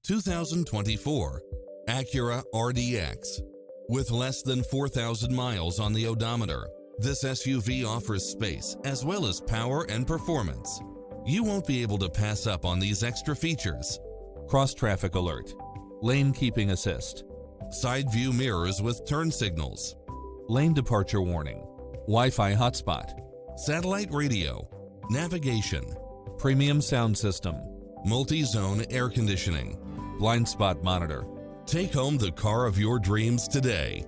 2024 Acura RDX. With less than 4,000 miles on the odometer, this SUV offers space as well as power and performance. You won't be able to pass up on these extra features: cross-traffic alert, lane keeping assist, side view mirrors with turn signals, lane departure warning, Wi-Fi hotspot, satellite radio, navigation, premium sound system, multi-zone air conditioning, blind spot monitor. Take home the car of your dreams today.